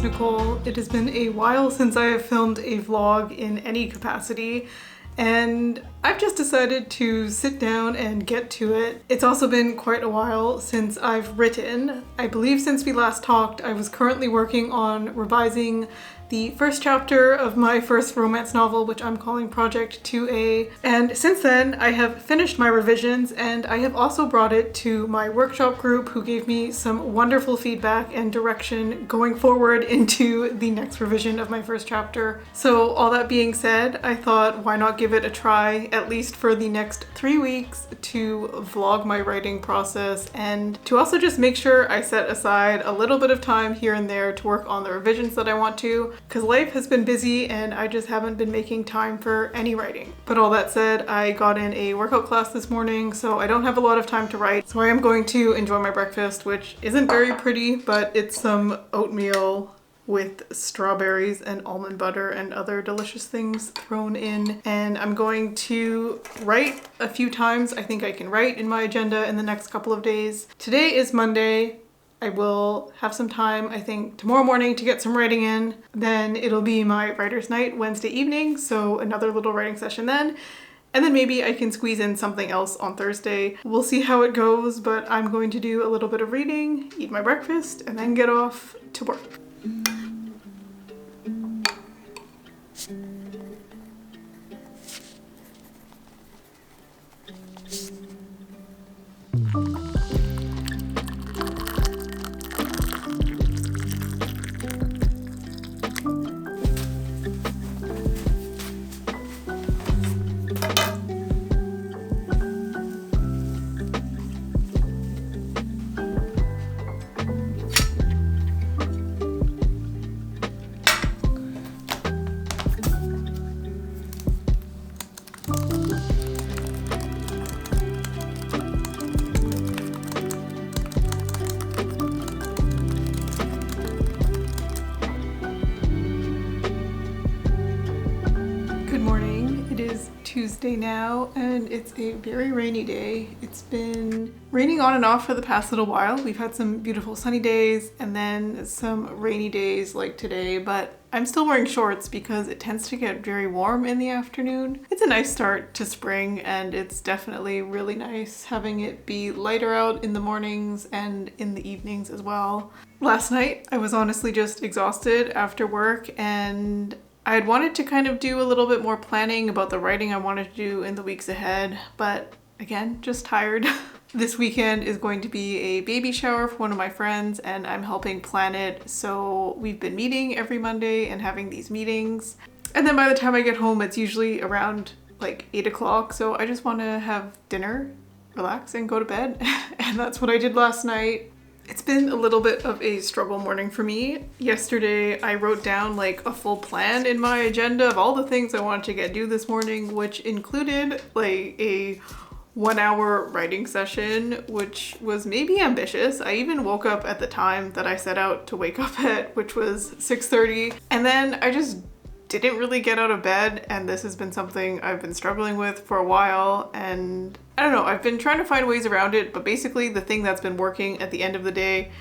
Nicole. It has been a while since I have filmed a vlog in any capacity, and I've just decided to sit down and get to it. It's also been quite a while since I've written. I believe since we last talked, I was currently working on revising the first chapter of my first romance novel, which I'm calling Project 2A. And since then, I have finished my revisions, and I have also brought it to my workshop group, who gave me some wonderful feedback and direction going forward into the next revision of my first chapter. So all that being said, I thought, why not give it a try, at least for the next 3 weeks, to vlog my writing process and to also just make sure I set aside a little bit of time here and there to work on the revisions that I want to, because life has been busy and I just haven't been making time for any writing. But all that said, I got in a workout class this morning, so I don't have a lot of time to write. So I am going to enjoy my breakfast, which isn't very pretty, but it's some oatmeal with strawberries and almond butter and other delicious things thrown in. And I'm going to write a few times. I think I can write in my agenda in the next couple of days. Today is Monday. I will have some time, I think, tomorrow morning to get some writing in. Then it'll be my writer's night Wednesday evening, so another little writing session then. And then maybe I can squeeze in something else on Thursday. We'll see how it goes, but I'm going to do a little bit of reading, eat my breakfast, and then get off to work. Tuesday now, and it's a very rainy day. It's been raining on and off for the past little while. We've had some beautiful sunny days and then some rainy days like today, but I'm still wearing shorts because it tends to get very warm in the afternoon. It's a nice start to spring, and it's definitely really nice having it be lighter out in the mornings and in the evenings as well. Last night, I was honestly just exhausted after work, and I had wanted to kind of do a little bit more planning about the writing I wanted to do in the weeks ahead, but again, just tired. This weekend is going to be a baby shower for one of my friends, and I'm helping plan it. So we've been meeting every Monday and having these meetings. And then by the time I get home, it's usually around like 8 o'clock. So I just want to have dinner, relax, and go to bed. And that's what I did last night. It's been a little bit of a struggle morning for me. Yesterday, I wrote down like a full plan in my agenda of all the things I wanted to do this morning, which included like a 1-hour writing session, which was maybe ambitious. I even woke up at the time that I set out to wake up at, which was 6:30. And then I just didn't really get out of bed, and this has been something I've been struggling with for a while, and I don't know, I've been trying to find ways around it, but basically the thing that's been working at the end of the day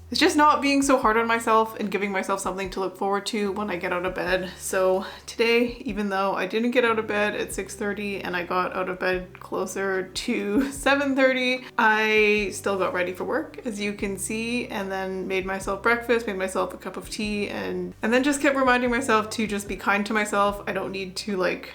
is just not being so hard on myself and giving myself something to look forward to when I get out of bed. So today, even though I didn't get out of bed at 6:30 and I got out of bed closer to 7:30, I still got ready for work, as you can see, and then made myself breakfast, made myself a cup of tea, and then just kept reminding myself to just be kind to myself. I don't need to like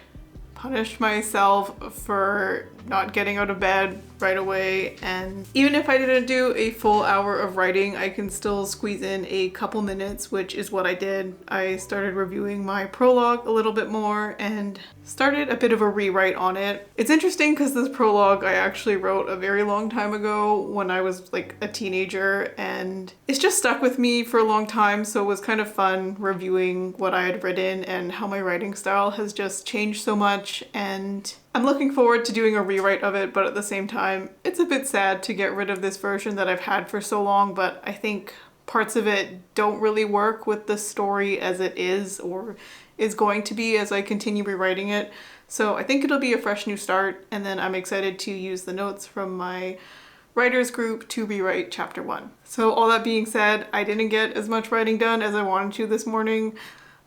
punish myself for not getting out of bed right away, and even if I didn't do a full hour of writing, I can still squeeze in a couple minutes, which is what I did. I started reviewing my prologue a little bit more and started a bit of a rewrite on it. It's interesting because this prologue I actually wrote a very long time ago when I was like a teenager, and it's just stuck with me for a long time, so it was kind of fun reviewing what I had written and how my writing style has just changed so much, and I'm looking forward to doing a rewrite of it, but at the same time, it's a bit sad to get rid of this version that I've had for so long, but I think parts of it don't really work with the story as it is or is going to be as I continue rewriting it. So I think it'll be a fresh new start, and then I'm excited to use the notes from my writers group to rewrite chapter 1. So all that being said, I didn't get as much writing done as I wanted to this morning,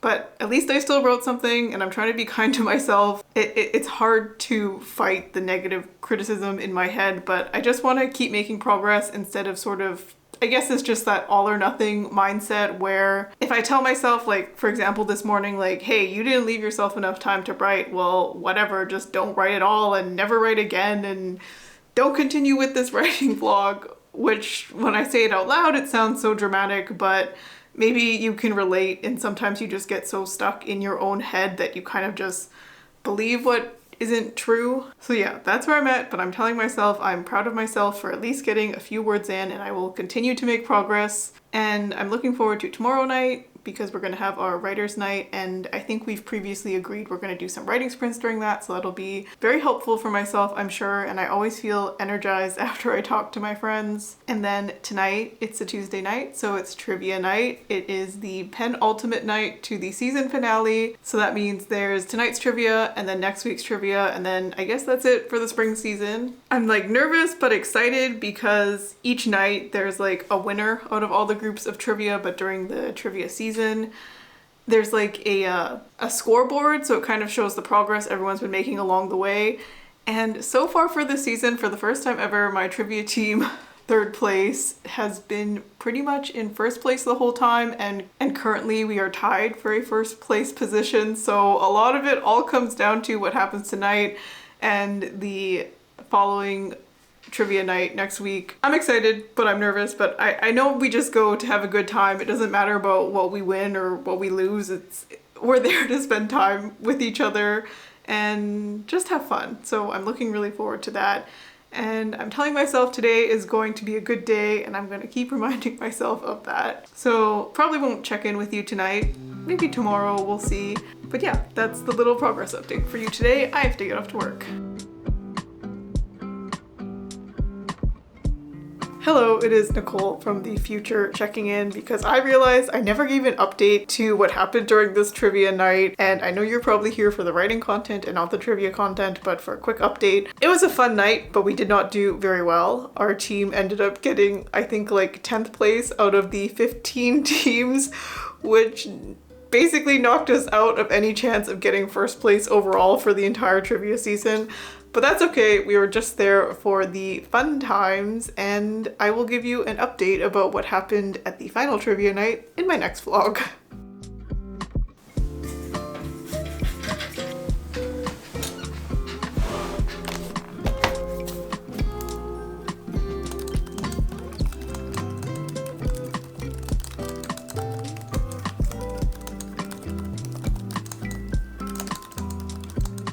but at least I still wrote something, and I'm trying to be kind to myself. It's hard to fight the negative criticism in my head, but I just want to keep making progress instead of sort of, I guess it's just that all or nothing mindset where if I tell myself, like, for example, this morning, like, hey, you didn't leave yourself enough time to write, well, whatever, just don't write at all and never write again and don't continue with this writing vlog, which when I say it out loud, it sounds so dramatic, but maybe you can relate, and sometimes you just get so stuck in your own head that you kind of just believe what isn't true. So yeah, that's where I'm at, but I'm telling myself I'm proud of myself for at least getting a few words in, and I will continue to make progress. And I'm looking forward to tomorrow night because we're going to have our writer's night, and I think we've previously agreed we're going to do some writing sprints during that, so that'll be very helpful for myself, I'm sure, and I always feel energized after I talk to my friends. And then tonight, it's a Tuesday night, so it's trivia night. It is the penultimate night to the season finale, so that means there's tonight's trivia, and then next week's trivia, and then I guess that's it for the spring season. I'm like nervous but excited because each night there's like a winner out of all the groups of trivia, but during the trivia season, there's like a scoreboard, so it kind of shows the progress everyone's been making along the way. And so far for this season, for the first time ever, my trivia team, third place, has been pretty much in first place the whole time, and currently we are tied for a first place position. So a lot of it all comes down to what happens tonight and the following trivia night next week. I'm excited, but I'm nervous, but I know we just go to have a good time. It doesn't matter about what we win or what we lose. We're there to spend time with each other and just have fun. So I'm looking really forward to that. And I'm telling myself today is going to be a good day, and I'm going to keep reminding myself of that. So probably won't check in with you tonight. Maybe tomorrow, we'll see. But yeah, that's the little progress update for you today. I have to get off to work. Hello, it is Nicole from the future checking in because I realized I never gave an update to what happened during this trivia night, and I know you're probably here for the writing content and not the trivia content, but for a quick update, it was a fun night, but we did not do very well. Our team ended up getting, I think, like 10th place out of the 15 teams, which basically knocked us out of any chance of getting first place overall for the entire trivia season. But that's okay, we were just there for the fun times, and I will give you an update about what happened at the final trivia night in my next vlog.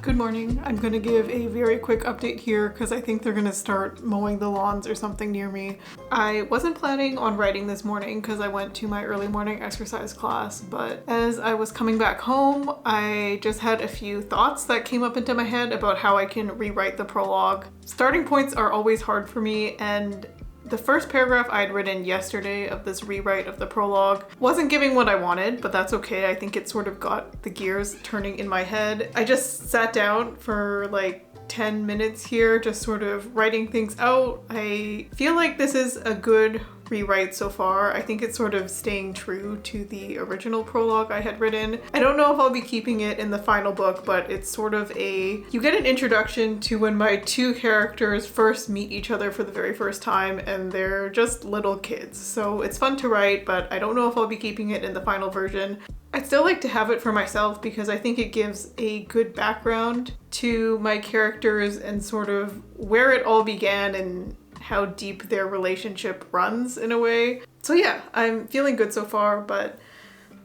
Good morning. I'm going to give a very quick update here because I think they're going to start mowing the lawns or something near me. I wasn't planning on writing this morning because I went to my early morning exercise class, but as I was coming back home, I just had a few thoughts that came up into my head about how I can rewrite the prologue. Starting points are always hard for me, and the first paragraph I had written yesterday of this rewrite of the prologue wasn't giving what I wanted, but that's okay. I think it sort of got the gears turning in my head. I just sat down for like 10 minutes here, just sort of writing things out. I feel like this is a good rewrite so far. I think it's sort of staying true to the original prologue I had written. I don't know if I'll be keeping it in the final book, but it's sort of you get an introduction to when my two characters first meet each other for the very first time, and they're just little kids. So it's fun to write, but I don't know if I'll be keeping it in the final version. I'd still like to have it for myself because I think it gives a good background to my characters and sort of where it all began and how deep their relationship runs in a way. So yeah, I'm feeling good so far, but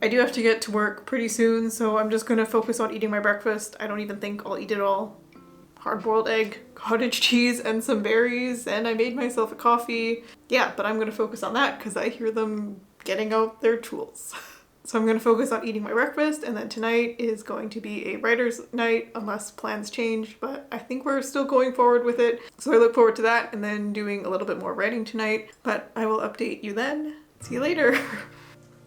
I do have to get to work pretty soon, so I'm just gonna focus on eating my breakfast. I don't even think I'll eat it all. Hard-boiled egg, cottage cheese, and some berries, and I made myself a coffee. Yeah, but I'm gonna focus on that because I hear them getting out their tools. So I'm going to focus on eating my breakfast, and then tonight is going to be a writer's night unless plans change, but I think we're still going forward with it. So I look forward to that and then doing a little bit more writing tonight, but I will update you then. See you later.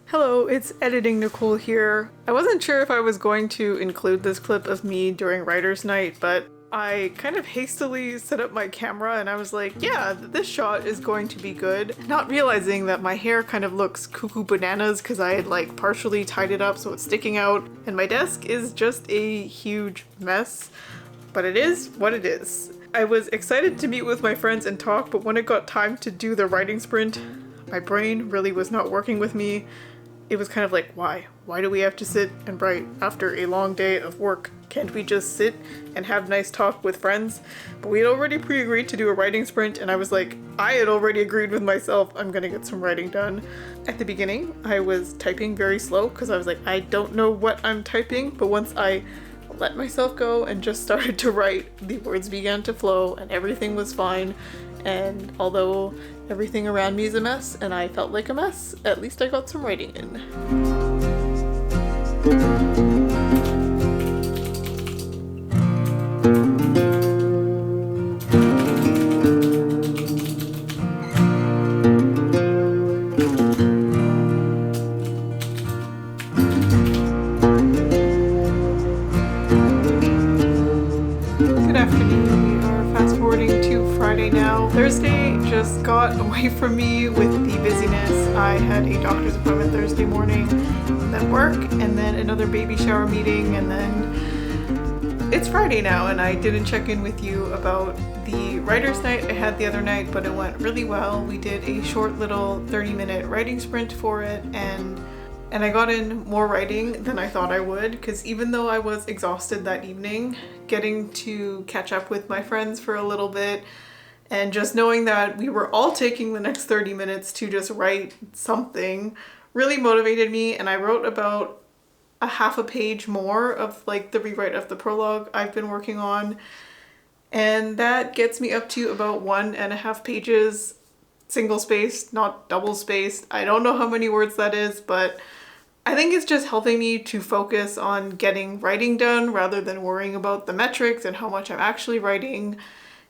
Hello, it's Editing Nicole here. I wasn't sure if I was going to include this clip of me during writer's night, but I kind of hastily set up my camera and I was like, yeah, this shot is going to be good. Not realizing that my hair kind of looks cuckoo bananas because I had like partially tied it up so it's sticking out. And my desk is just a huge mess, but it is what it is. I was excited to meet with my friends and talk, but when it got time to do the writing sprint, my brain really was not working with me. It was kind of like, why? Why do we have to sit and write after a long day of work? Can't we just sit and have nice talk with friends? But we had already pre-agreed to do a writing sprint, and I was like, I had already agreed with myself I'm gonna get some writing done. At the beginning, I was typing very slow because I was like, I don't know what I'm typing, but once I let myself go and just started to write, the words began to flow and everything was fine. And although everything around me is a mess and I felt like a mess, at least I got some writing in. Thursday just got away from me with the busyness. I had a doctor's appointment Thursday morning, then work, and then another baby shower meeting, and then it's Friday now, and I didn't check in with you about the writer's night I had the other night, but it went really well. We did a short little 30-minute writing sprint for it, and I got in more writing than I thought I would, because even though I was exhausted that evening, getting to catch up with my friends for a little bit, and just knowing that we were all taking the next 30 minutes to just write something really motivated me. And I wrote about a half a page more of like the rewrite of the prologue I've been working on. And that gets me up to about 1.5 pages, single spaced, not double spaced. I don't know how many words that is, but I think it's just helping me to focus on getting writing done rather than worrying about the metrics and how much I'm actually writing.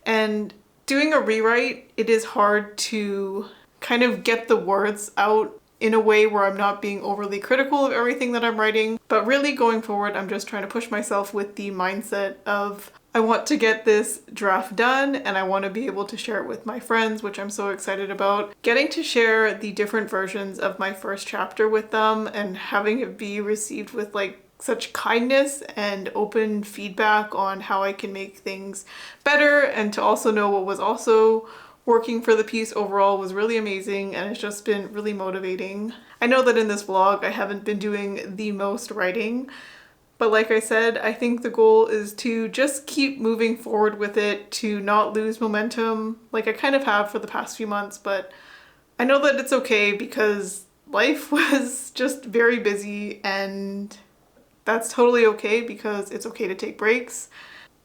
And doing a rewrite, it is hard to kind of get the words out in a way where I'm not being overly critical of everything that I'm writing. But really going forward, I'm just trying to push myself with the mindset of I want to get this draft done and I want to be able to share it with my friends, which I'm so excited about. Getting to share the different versions of my first chapter with them and having it be received with like such kindness and open feedback on how I can make things better, and to also know what was also working for the piece overall was really amazing, and it's just been really motivating. I know that in this vlog I haven't been doing the most writing, but like I said, I think the goal is to just keep moving forward with it, to not lose momentum like I kind of have for the past few months, but I know that it's okay because life was just very busy, and that's totally okay because it's okay to take breaks,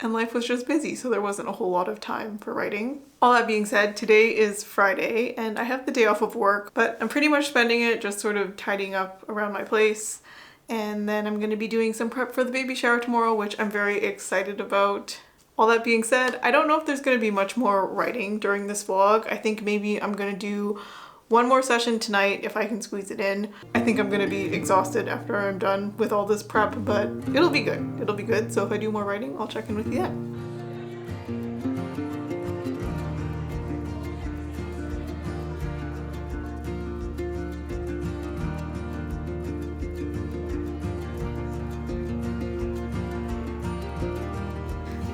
and life was just busy, so there wasn't a whole lot of time for writing. All that being said, today is Friday and I have the day off of work, but I'm pretty much spending it just sort of tidying up around my place, and then I'm going to be doing some prep for the baby shower tomorrow, which I'm very excited about. All that being said, I don't know if there's going to be much more writing during this vlog. I think maybe I'm going to do one more session tonight if I can squeeze it in. I think I'm gonna be exhausted after I'm done with all this prep, but it'll be good. It'll be good. So if I do more writing, I'll check in with you then.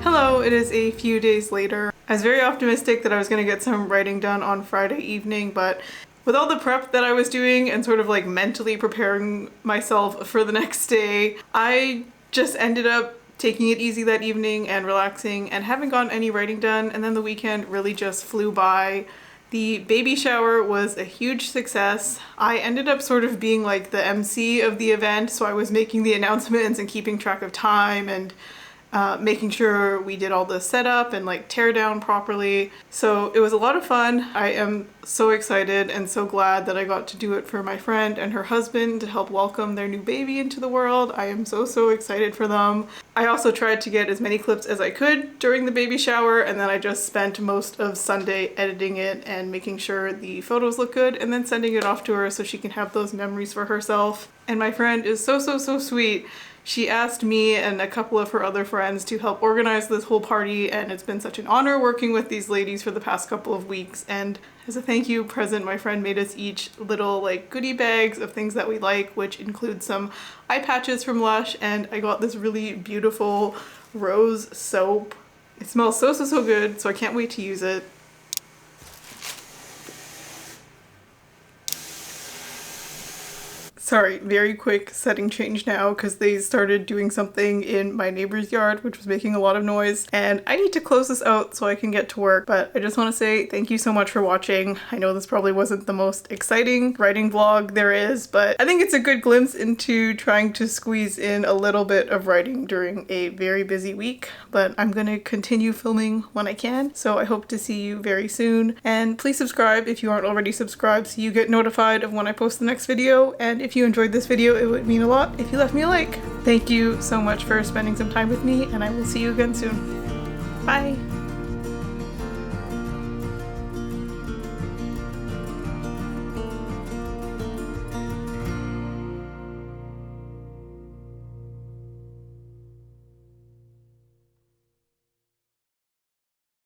Hello, it is a few days later. I was very optimistic that I was going to get some writing done on Friday evening, but with all the prep that I was doing and sort of like mentally preparing myself for the next day, I just ended up taking it easy that evening and relaxing and haven't gotten any writing done, and then the weekend really just flew by. The baby shower was a huge success. I ended up sort of being like the MC of the event, so I was making the announcements and keeping track of time and making sure we did all the setup and like tear down properly. So it was a lot of fun. I am so excited and so glad that I got to do it for my friend and her husband to help welcome their new baby into the world. I am so excited for them. I also tried to get as many clips as I could during the baby shower, and then I just spent most of Sunday editing it and making sure the photos look good and then sending it off to her so she can have those memories for herself. And my friend is so sweet. She asked me and a couple of her other friends to help organize this whole party, and it's been such an honor working with these ladies for the past couple of weeks. And as a thank you present, my friend made us each little like goodie bags of things that we like, which include some eye patches from Lush, and I got this really beautiful rose soap. It smells so good, so I can't wait to use it. Sorry, very quick setting change now because they started doing something in my neighbor's yard which was making a lot of noise, and I need to close this out so I can get to work. But I just want to say thank you so much for watching. I know this probably wasn't the most exciting writing vlog there is, but I think it's a good glimpse into trying to squeeze in a little bit of writing during a very busy week. But I'm gonna continue filming when I can, so I hope to see you very soon. And please subscribe if you aren't already subscribed so you get notified of when I post the next video. And if you enjoyed this video, it would mean a lot if you left me a like. Thank you so much for spending some time with me, and I will see you again soon. Bye!